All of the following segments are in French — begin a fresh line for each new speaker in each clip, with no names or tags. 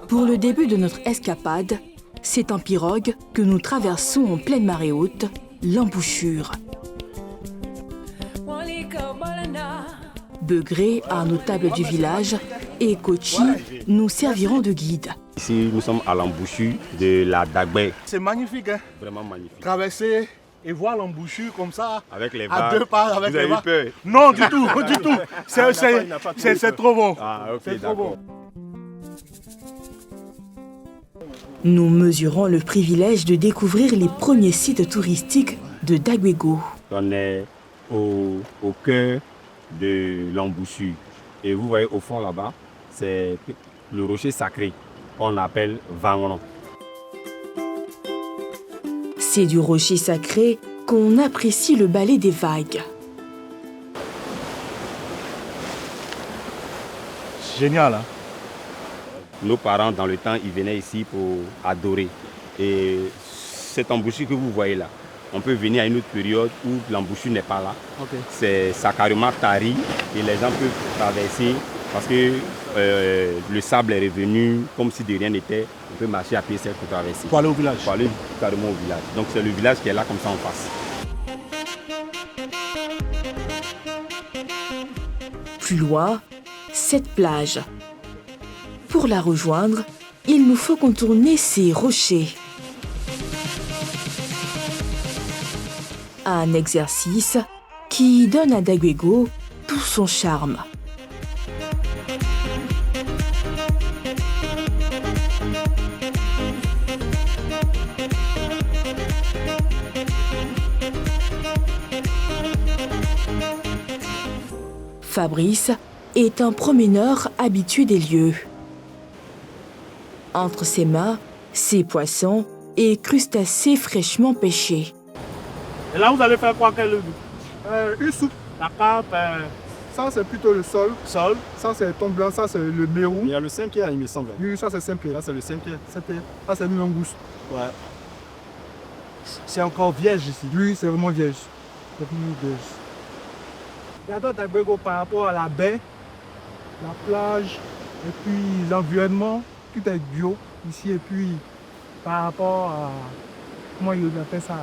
Pour le début de notre escapade, c'est en pirogue que nous traversons en pleine marée haute l'embouchure. Begré, un notable du village, et Kochi nous serviront de guide.
Ici, nous sommes à l'embouchure de la Dagbé.
C'est magnifique, hein?
Vraiment magnifique.
Traverser et voir l'embouchure comme ça,
avec les
à
vagues.
deux pas, avec
Vous avez
les vagues.
eu peur?
Non, du tout, du tout. C'est trop bon.
Ah, ok,
c'est trop bon.
Nous mesurons le privilège de découvrir les premiers sites touristiques de Dagbego.
On est au cœur de l'embouchure. Et vous voyez au fond là-bas, c'est le rocher sacré qu'on appelle Vangron.
C'est du rocher sacré qu'on apprécie le balai des vagues.
Génial, hein?
Nos parents, dans le temps, ils venaient ici pour adorer. Et cette embouchure que vous voyez là, on peut venir à une autre période où l'embouchure n'est pas là. Okay. Ça carrément tarit et les gens peuvent traverser parce que le sable est revenu comme si de rien n'était. On peut marcher à pied sec pour traverser.
Pour aller au village.
Pour aller carrément au village. Donc c'est le village qui est là comme ça en face.
Plus loin, cette plage. Pour la rejoindre, il nous faut contourner ces rochers. Un exercice qui donne à Dagbego tout son charme. Fabrice est un promeneur habitué des lieux. Entre ses mains, ses poissons et crustacés fraîchement pêchés.
Et là, vous allez faire quoi?
Une soupe.
La carpe.
Ça, c'est plutôt le sol.
Sol.
Ça, c'est le thon blanc. Ça, c'est le mérou.
Il y a le Saint-Pierre, il me semble.
Oui, ça, c'est Saint-Pierre.
Là, c'est le Saint-Pierre.
Saint-Pierre. Ça, c'est une langouste.
Ouais. C'est encore vierge ici.
Oui, c'est vraiment vierge. C'est vraiment vierge.
J'adore Dagbego par rapport à la baie,
la plage, et puis l'environnement. Tout est bio ici. Et puis, par rapport à... Comment il appelle ça?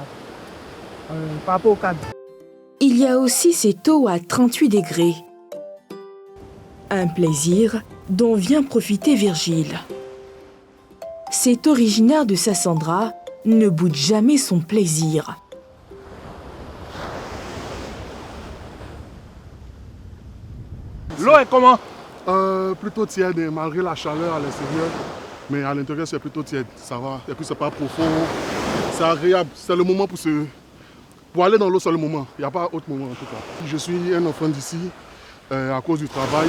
Par rapport au cadre.
Il y a aussi cette eau à 38 degrés. Un plaisir dont vient profiter Virgile. Cet originaire de Sassandra ne boude jamais son plaisir.
L'eau est comment?
Plutôt tiède, malgré la chaleur à l'extérieur. Mais à l'intérieur, c'est plutôt tiède, ça va. Et puis, c'est pas profond. C'est agréable. C'est le moment pour aller dans l'eau, c'est le moment. Il n'y a pas autre moment en tout cas. Je suis un enfant d'ici à cause du travail.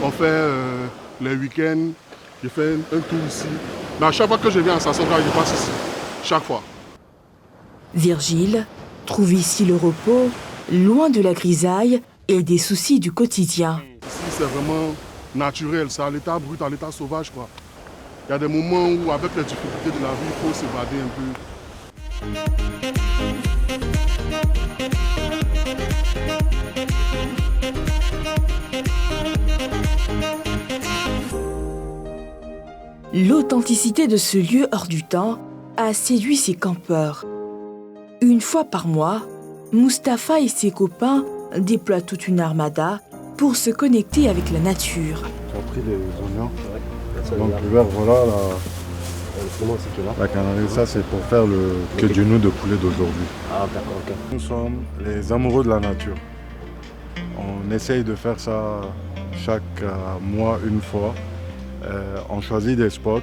On fait les week-ends, je fais un tour ici. Mais à chaque fois que je viens à Sassandra, je passe ici. Chaque fois.
Virgile trouve ici le repos, loin de la grisaille et des soucis du quotidien.
Ici, c'est vraiment naturel, c'est à l'état brut, à l'état sauvage, quoi. Il y a des moments où, avec les difficultés de la vie, il faut s'évader un peu.
L'authenticité de ce lieu hors du temps a séduit ses campeurs. Une fois par mois, Mustapha et ses copains déploient toute une armada pour se connecter avec la nature.
Tu as pris les oignons. Donc le verre, voilà, la canarie, ça c'est pour faire le queue du nou de poulet d'aujourd'hui.
Ah d'accord, ok.
Nous sommes les amoureux de la nature. On essaye de faire ça chaque mois, une fois. On choisit des spots.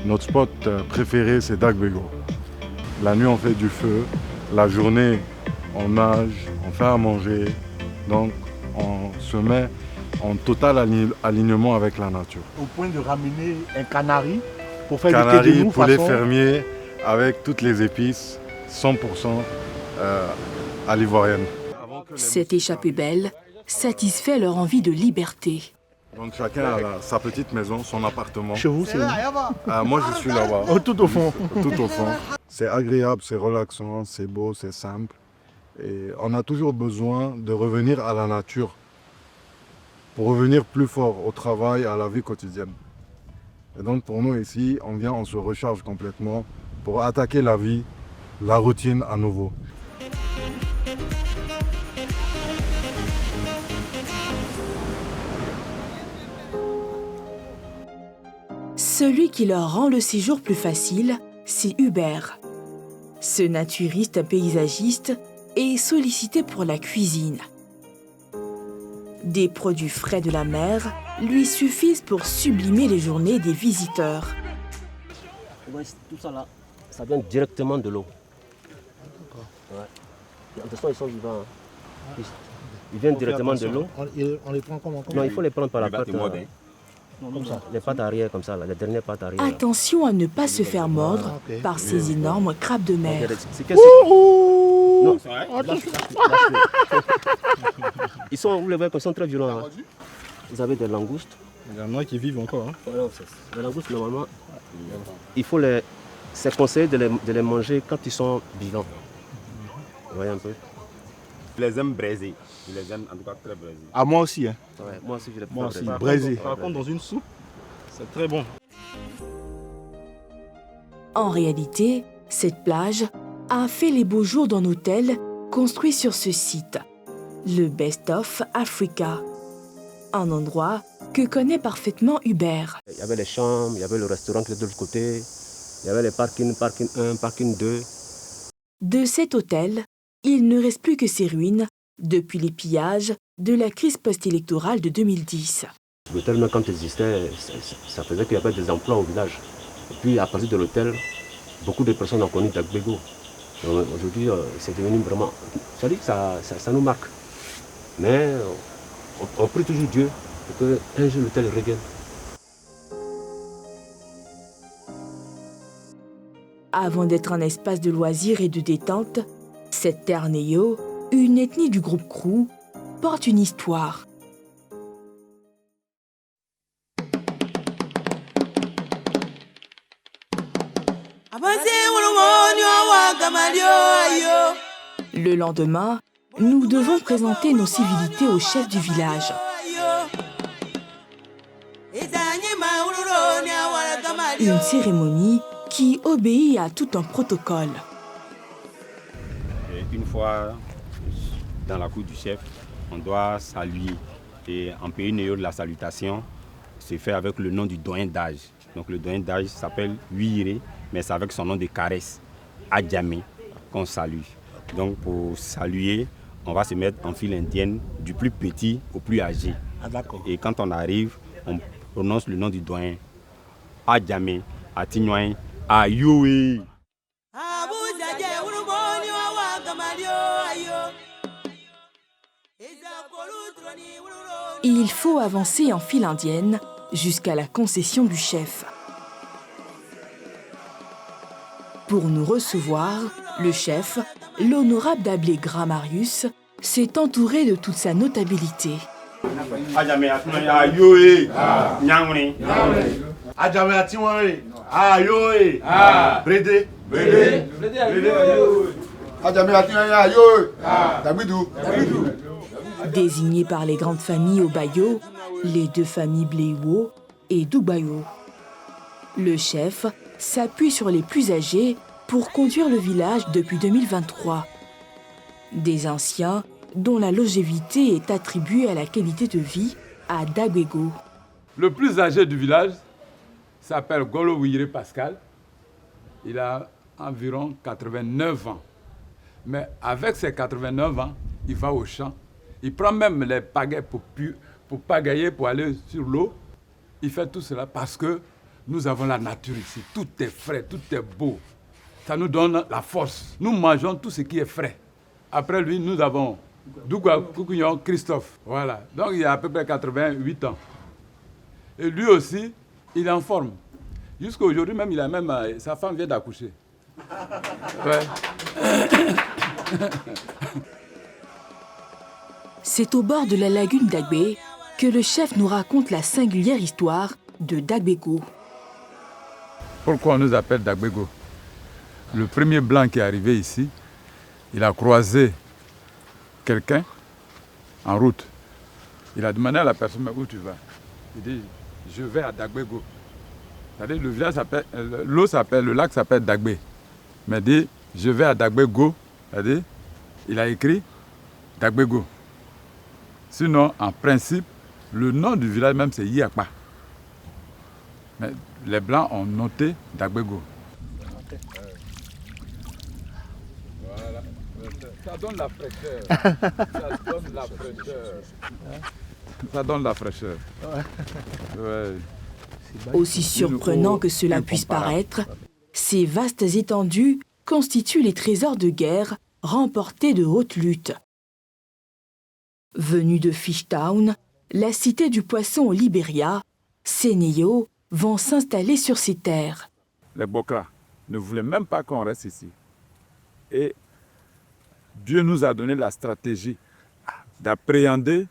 Notre spot préféré c'est Dagbego. La nuit on fait du feu, la journée on nage, on fait à manger. Donc on se met en total alignement avec la nature.
Au point de ramener un canari pour faire
canari,
du queue de nou
poulet
façon...
fermier avec toutes les épices, 100% à l'ivoirienne.
Cette échappée belle satisfait leur envie de liberté.
Donc chacun a sa petite maison, son appartement.
Chez vous, c'est où?
Moi je suis là-bas.
Oh, tout au fond.
Tout au fond. C'est agréable, c'est relaxant, c'est beau, c'est simple. Et on a toujours besoin de revenir à la nature pour revenir plus fort au travail, à la vie quotidienne. Et donc pour nous ici, on vient, on se recharge complètement pour attaquer la vie, la routine à nouveau.
Celui qui leur rend le séjour plus facile, c'est Hubert. Ce naturiste paysagiste est sollicité pour la cuisine. Des produits frais de la mer lui suffisent pour sublimer les journées des visiteurs.
Tout ça là, ça vient directement de l'eau. Ouais. De toute façon, ils sont vivants. Ils viennent directement de l'eau.
On les prend comment?
Non, il faut les prendre par la patte.
Comme ça.
Les pattes arrière comme ça, là, les dernières pattes arrière.
Attention à ne pas se faire mordre par ces énormes crabes de mer.
Non, ils sont, vous les voyez, ils sont très violents. Hein. Vous avez des langoustes.
Il y en a qui vivent encore. Hein.
Les langoustes, normalement, il faut c'est conseillé de les manger quand ils sont vivants. Vous voyez un peu?
Je les aime braisés. Je les aime en tout cas très braisés.
Ah, moi aussi. Hein.
Ouais, moi aussi, je les
Moi aussi,
prends
braisés.
Par contre, dans une soupe, c'est très bon.
En réalité, cette plage a fait les beaux jours d'un hôtel construit sur ce site, le Best of Africa. Un endroit que connaît parfaitement Hubert.
Il y avait les chambres, il y avait le restaurant qui était de l'autre côté, il y avait les parkings, parking 1, parking 2.
De cet hôtel, il ne reste plus que ses ruines depuis les pillages de la crise post-électorale de 2010.
L'hôtel, même quand il existait, ça faisait qu'il y avait des emplois au village. Et puis à partir de l'hôtel, beaucoup de personnes ont connu Dagbego. Aujourd'hui, c'est devenu vraiment... Ça dit que ça nous marque. Mais on prie toujours Dieu pour qu'un jour l'hôtel revienne.
Avant d'être un espace de loisirs et de détente, cette terre Néo, une ethnie du groupe Krou, porte une histoire. Le lendemain, nous devons présenter nos civilités au chef du village. Une cérémonie qui obéit à tout un protocole.
Et une fois dans la cour du chef, on doit saluer. Et en pays néo de la salutation, c'est fait avec le nom du doyen d'âge. Donc le doyen d'âge s'appelle Huiré, mais c'est avec son nom de caresse, Adjamé, qu'on salue. Donc pour saluer, on va se mettre en file indienne du plus petit au plus âgé.
Ah, d'accord.
Et quand on arrive, on prononce le nom du doyen. Adjamé, Atignoin, Ayoé.
Il faut avancer en file indienne jusqu'à la concession du chef. Pour nous recevoir, le chef, l'honorable Dablé Grammarius, s'est entouré de toute sa notabilité.
Adjamé, Ayoé, Nyangone.
Adjamé Atiwari. Ayoé. Brédé.
Brédé.
Adjamé Atiwari. Ayoé. Dabidou.
Désignés par les grandes familles au Bayo, les deux familles Bléiwo et Doubayo. Le chef s'appuie sur les plus âgés pour conduire le village depuis 2023. Des anciens dont la longévité est attribuée à la qualité de vie à Dagbego.
Le plus âgé du village s'appelle Golo Wire Pascal. Il a environ 89 ans. Mais avec ses 89 ans, il va au champ. Il prend même les pagaies pour pagayer, pour aller sur l'eau. Il fait tout cela parce que nous avons la nature ici. Tout est frais, tout est beau. Ça nous donne la force. Nous mangeons tout ce qui est frais. Après lui, nous avons Dougwa Koukouignon Christophe. Voilà. Donc il a à peu près 88 ans. Et lui aussi, il est en forme. Jusqu'à aujourd'hui même, sa femme vient d'accoucher. Ouais.
C'est au bord de la lagune d'Agbé que le chef nous raconte la singulière histoire de Dagbego.
Pourquoi on nous appelle Dagbego? Le premier blanc qui est arrivé ici, il a croisé quelqu'un en route. Il a demandé à la personne, où tu vas? Il dit, je vais à Dagbego. C'est-à-dire, le village s'appelle, le lac s'appelle Dagbé. Mais il dit, je vais à Dagbego. C'est-à-dire, il a écrit Dagbego. Sinon, en principe, le nom du village même, c'est Yapa. Mais les Blancs ont noté Dagbego. Voilà. Ça donne la fraîcheur. Ça donne la fraîcheur. Ça donne la fraîcheur. Ouais.
Aussi surprenant que cela puisse paraître, ces vastes étendues constituent les trésors de guerre remportés de haute lutte. Venus de Fishtown, la cité du poisson au Libéria, ces Néo vont s'installer sur ces terres.
Les Bokra ne voulaient même pas qu'on reste ici. Et Dieu nous a donné la stratégie d'appréhender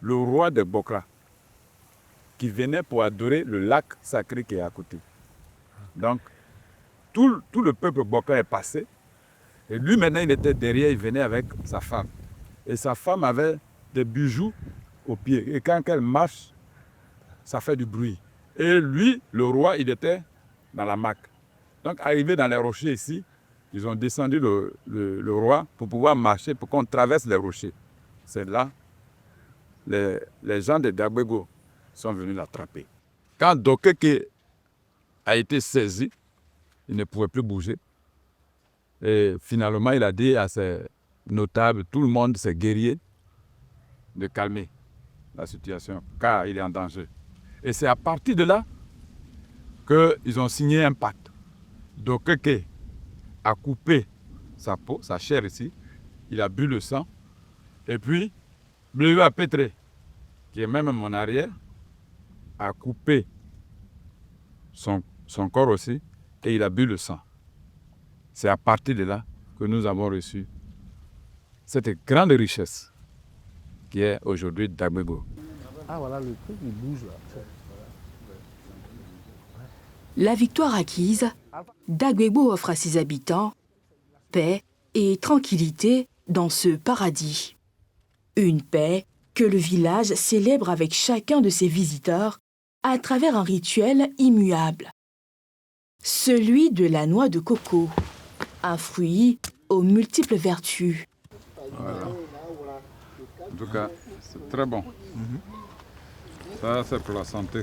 le roi des Bokra qui venait pour adorer le lac sacré qui est à côté. Donc, tout le peuple Bokra est passé. Et lui, maintenant, il était derrière, il venait avec sa femme. Et sa femme avait des bijoux aux pieds. Et quand elle marche, ça fait du bruit. Et lui, le roi, il était dans la Mac. Donc, arrivé dans les rochers ici, ils ont descendu le roi pour pouvoir marcher, pour qu'on traverse les rochers. C'est là, les gens de Dagbego sont venus l'attraper. Quand Dokeke a été saisi, il ne pouvait plus bouger. Et finalement, il a dit à ses notables, tout le monde, ses guerriers, de calmer la situation, car il est en danger. Et c'est à partir de là qu'ils ont signé un pacte. Dokeke a coupé sa peau, sa chair ici, il a bu le sang, et puis Bleu Pétré, qui est même mon arrière, a coupé son corps aussi, et il a bu le sang. C'est à partir de là que nous avons reçu cette grande richesse qui est aujourd'hui Dagbego.
Ah voilà, le truc il bouge là.
La victoire acquise, Dagbego offre à ses habitants paix et tranquillité dans ce paradis. Une paix que le village célèbre avec chacun de ses visiteurs à travers un rituel immuable. Celui de la noix de coco, un fruit aux multiples vertus.
Voilà. En tout cas, c'est très bon. Ça, c'est pour la santé.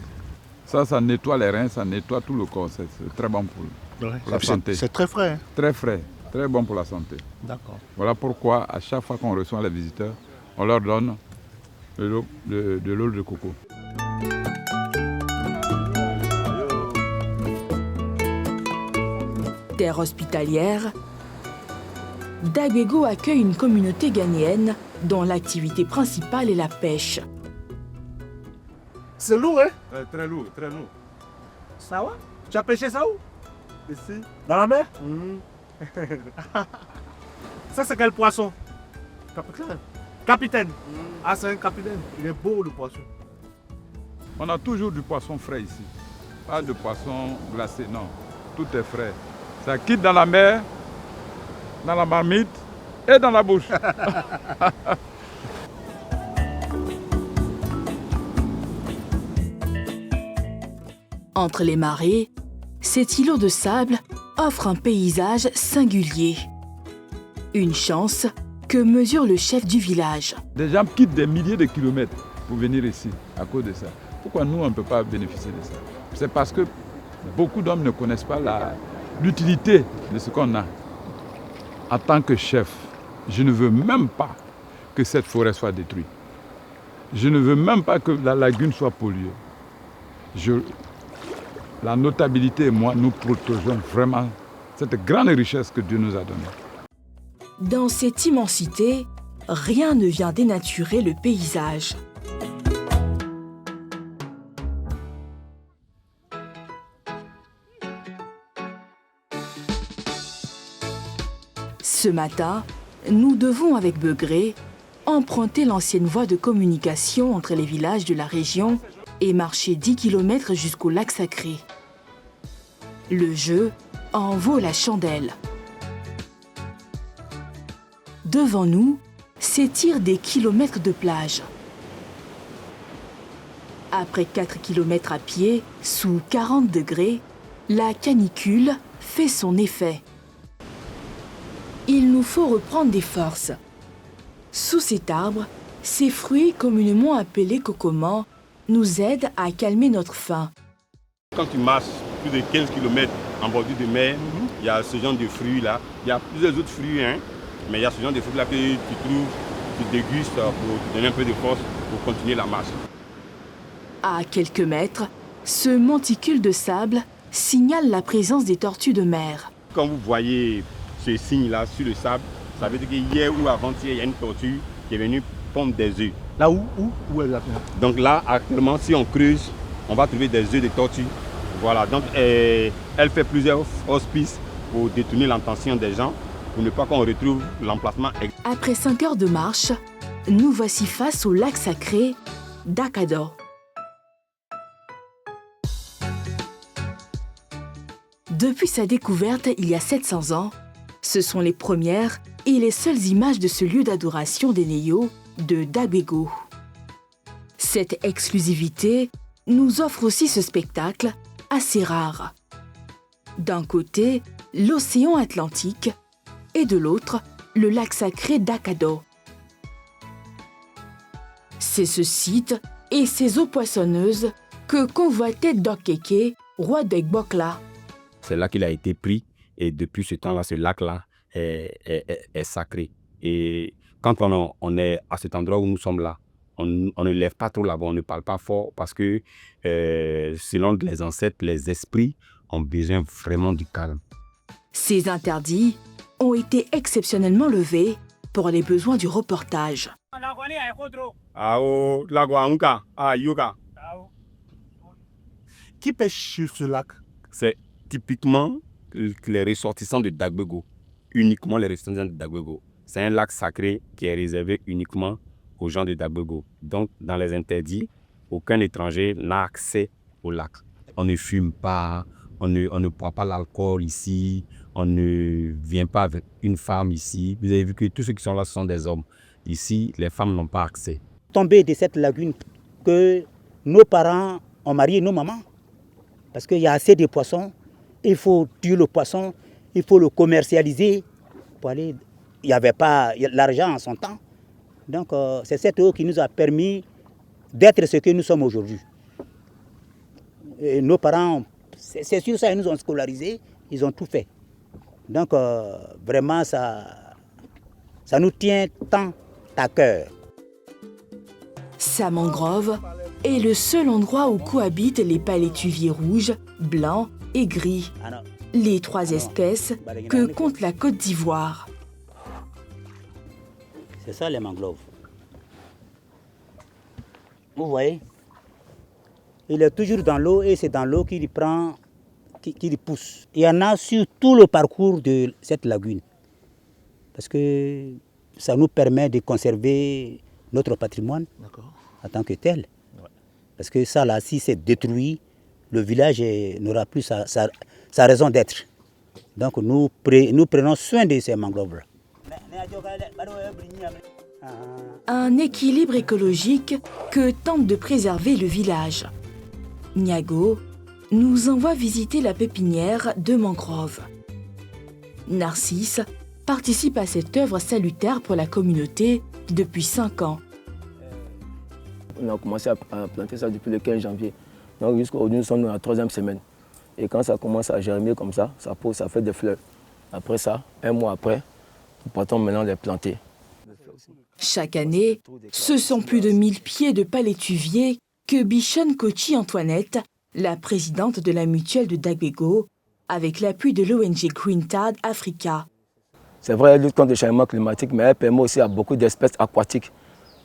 Ça nettoie les reins, ça nettoie tout le corps. C'est très bon pour la santé.
C'est très frais. Hein?
Très frais, très bon pour la santé.
D'accord.
Voilà pourquoi, à chaque fois qu'on reçoit les visiteurs, on leur donne de l'eau de coco.
Terre hospitalière, Dagbego accueille une communauté ghanéenne dont l'activité principale est la pêche.
C'est lourd, hein?
Très lourd, très lourd.
Ça va? Tu as pêché ça où?
Ici.
Dans la mer? Ça, c'est quel poisson?
Capitaine.
Capitaine. Ah, c'est un capitaine. Il est beau, le poisson.
On a toujours du poisson frais ici. Pas de poisson glacé, non. Tout est frais. Ça quitte dans la mer, dans la marmite et dans la bouche.
Entre les marées, cet îlot de sable offre un paysage singulier. Une chance que mesure le chef du village.
Des gens quittent des milliers de kilomètres pour venir ici à cause de ça. Pourquoi nous, on ne peut pas bénéficier de ça? C'est parce que beaucoup d'hommes ne connaissent pas l'utilité de ce qu'on a. En tant que chef, je ne veux même pas que cette forêt soit détruite. Je ne veux même pas que la lagune soit polluée. La notabilité et moi, nous protégeons vraiment cette grande richesse que Dieu nous a donnée.
Dans cette immensité, rien ne vient dénaturer le paysage. Ce matin, nous devons avec Begré emprunter l'ancienne voie de communication entre les villages de la région et marcher 10 km jusqu'au lac sacré. Le jeu en vaut la chandelle. Devant nous s'étirent des kilomètres de plage. Après 4 km à pied, sous 40 degrés, la canicule fait son effet. Il nous faut reprendre des forces. Sous cet arbre, ces fruits communément appelés cocomans nous aident à calmer notre faim.
Quand tu marches plus de 15 km en bordure de mer, il y a ce genre de fruits-là. Il y a plusieurs autres fruits, mais il y a ce genre de fruits-là que tu trouves, tu dégustes pour te donner un peu de force pour continuer la marche.
À quelques mètres, ce monticule de sable signale la présence des tortues de mer.
Quand vous voyez ce signe-là sur le sable, ça veut dire qu'hier ou avant-hier, il y a une tortue qui est venue pondre des œufs.
Là où exactement?
Donc là, actuellement, si on creuse, on va trouver des œufs de tortue. Voilà, donc elle fait plusieurs auspices pour détourner l'attention des gens, pour ne pas qu'on retrouve l'emplacement.
Après 5 heures de marche, nous voici face au lac sacré d'Akado. Depuis sa découverte il y a 700 ans, ce sont les premières et les seules images de ce lieu d'adoration des Neyos de Dagbego. Cette exclusivité nous offre aussi ce spectacle assez rare. D'un côté, l'océan Atlantique et de l'autre, le lac sacré d'Akado. C'est ce site et ses eaux poissonneuses que convoitait Dokeke, roi d'Egbokla.
C'est là qu'il a été pris et depuis ce temps-là, ce lac-là est sacré. Et quand on est à cet endroit où nous sommes là, on ne lève pas trop là-bas, on ne parle pas fort parce que selon les ancêtres, les esprits ont besoin vraiment du calme.
Ces interdits ont été exceptionnellement levés pour les besoins du reportage.
Qui pêche sur ce lac?
C'est typiquement les ressortissants de Dagbego, uniquement les ressortissants de Dagbego. C'est un lac sacré qui est réservé uniquement aux gens de Dagbego. Donc, dans les interdits, aucun étranger n'a accès au lac. On ne fume pas, on ne boit pas l'alcool ici, on ne vient pas avec une femme ici. Vous avez vu que tous ceux qui sont là sont des hommes. Ici, les femmes n'ont pas accès.
Tombé de cette lagune que nos parents ont marié nos mamans. Parce qu'il y a assez de poissons, il faut tuer le poisson, il faut le commercialiser. Pour aller. Il n'y avait pas l'argent en son temps. Donc c'est cette eau qui nous a permis d'être ce que nous sommes aujourd'hui. Nos parents, c'est sûr ça, ils nous ont scolarisés, ils ont tout fait. Donc vraiment ça nous tient tant à cœur.
Sa mangrove est le seul endroit où cohabitent les palétuviers rouges, blancs et gris, les 3 espèces que compte la Côte d'Ivoire.
C'est ça les mangroves. Vous voyez, il est toujours dans l'eau et c'est dans l'eau qu'il prend, qu'il pousse. Il y en a sur tout le parcours de cette lagune. Parce que ça nous permet de conserver notre patrimoine en tant que tel. Ouais. Parce que ça là, si c'est détruit, le village n'aura plus sa raison d'être. Donc nous prenons soin de ces mangroves-là.
Un équilibre écologique que tente de préserver le village. Niago nous envoie visiter la pépinière de mangroves. Narcisse participe à cette œuvre salutaire pour la communauté depuis 5 ans.
On a commencé à planter ça depuis le 15 janvier. Donc jusqu'à aujourd'hui, nous sommes dans la 3e semaine. Et quand ça commence à germer comme ça, ça pousse, ça fait des fleurs. Après ça, 1 mois après, nous partons maintenant les planter.
Chaque année, ce sont plus de 1000 pieds de palétuviers que bichonne Kochi Antoinette, la présidente de la mutuelle de Dagbego, avec l'appui de l'ONG Green-Tad Africa.
C'est vrai, elle lutte contre le changement climatique, mais elle permet aussi à beaucoup d'espèces aquatiques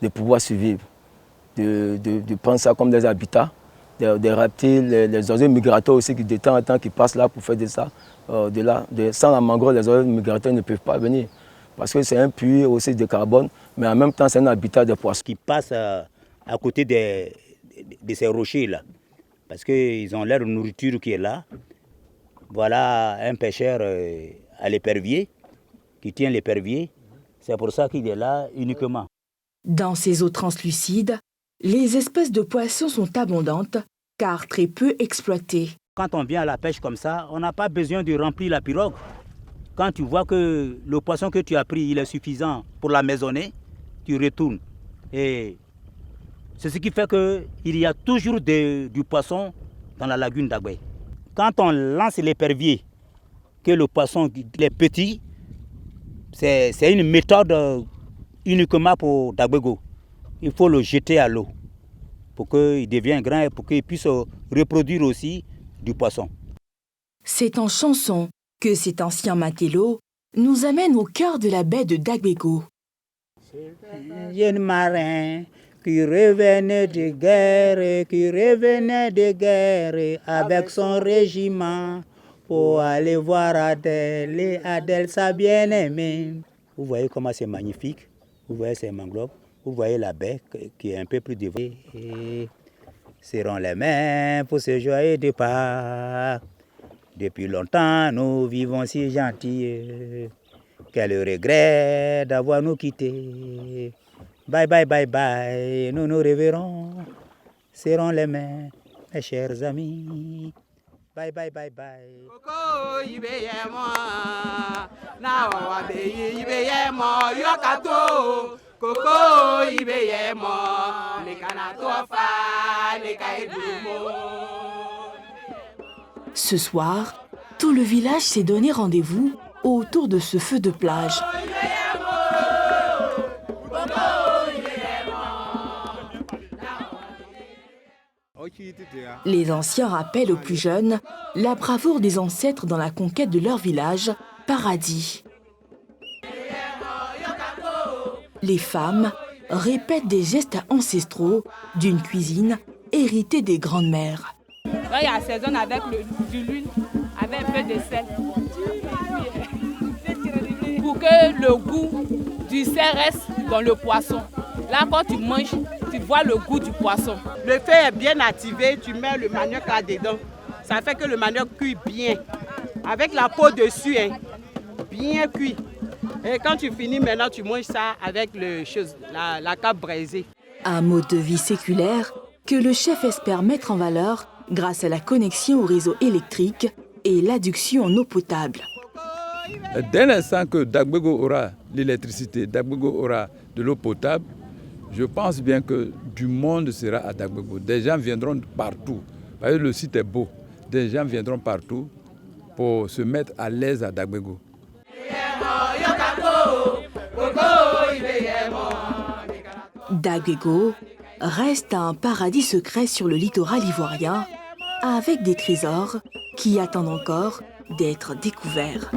de pouvoir survivre, de prendre ça comme des habitats, des reptiles, les oiseaux migrateurs aussi qui de temps en temps qui passent là pour faire de ça. Sans la mangrove, les oiseaux migrateurs ne peuvent pas venir. Parce que c'est un puits aussi de carbone, mais en même temps, c'est un habitat de poissons.
Qui passe à côté de ces rochers-là. Parce qu'ils ont leur nourriture qui est là. Voilà un pêcheur à l'épervier, qui tient l'épervier. C'est pour ça qu'il est là uniquement.
Dans ces eaux translucides, les espèces de poissons sont abondantes, car très peu exploitées.
Quand on vient à la pêche comme ça, on n'a pas besoin de remplir la pirogue. Quand tu vois que le poisson que tu as pris il est suffisant pour la maisonnée, tu retournes. Et c'est ce qui fait qu'il y a toujours du poisson dans la lagune d'Agbé. Quand on lance l'épervier, que le poisson est petit, c'est une méthode uniquement pour Dagbego. Il faut le jeter à l'eau pour qu'il devienne grand et pour qu'il puisse reproduire aussi du poisson.
C'est en chanson que cet ancien matelot nous amène au cœur de la baie de Dagbego.
Jeune marin qui revenait de guerre avec son régiment pour aller voir Adèle, et Adèle sa bien-aimée. Vous voyez comment c'est magnifique, vous voyez ces mangroves, vous voyez la baie qui est un peu plus développée. Serrons les mains pour ce joyeux départ. Depuis longtemps, nous vivons si gentils. Quel regret d'avoir nous quittés. Bye, bye, bye, bye, nous nous reverrons. Serrons les mains, mes chers amis. Bye, bye, bye, bye.
Koko ibeyemo, na wabe ibeyemo yokato. Koko ibeyemo, lekana tofa, lekaidumo.
Ce soir, tout le village s'est donné rendez-vous autour de ce feu de plage. Les anciens rappellent aux plus jeunes la bravoure des ancêtres dans la conquête de leur village, Paradis. Les femmes répètent des gestes ancestraux d'une cuisine héritée des grandes-mères.
Là, il assaisonne avec du l'huile, avec un peu de sel. Pour que le goût du sel reste dans le poisson. Là, quand tu manges, tu vois le goût du poisson.
Le feu est bien activé, tu mets le manioc là-dedans. Ça fait que le manioc cuit bien. Avec la peau dessus, hein, bien cuit. Et quand tu finis, maintenant, tu manges ça avec la cape braisée.
Un mode de vie séculaire que le chef espère mettre en valeur grâce à la connexion au réseau électrique et l'adduction en eau potable.
Dès l'instant que Dagbego aura l'électricité, Dagbego aura de l'eau potable, je pense bien que du monde sera à Dagbego. Des gens viendront partout. Parce que le site est beau. Des gens viendront partout pour se mettre à l'aise à Dagbego.
Dagbego reste un paradis secret sur le littoral ivoirien, avec des trésors qui attendent encore d'être découverts.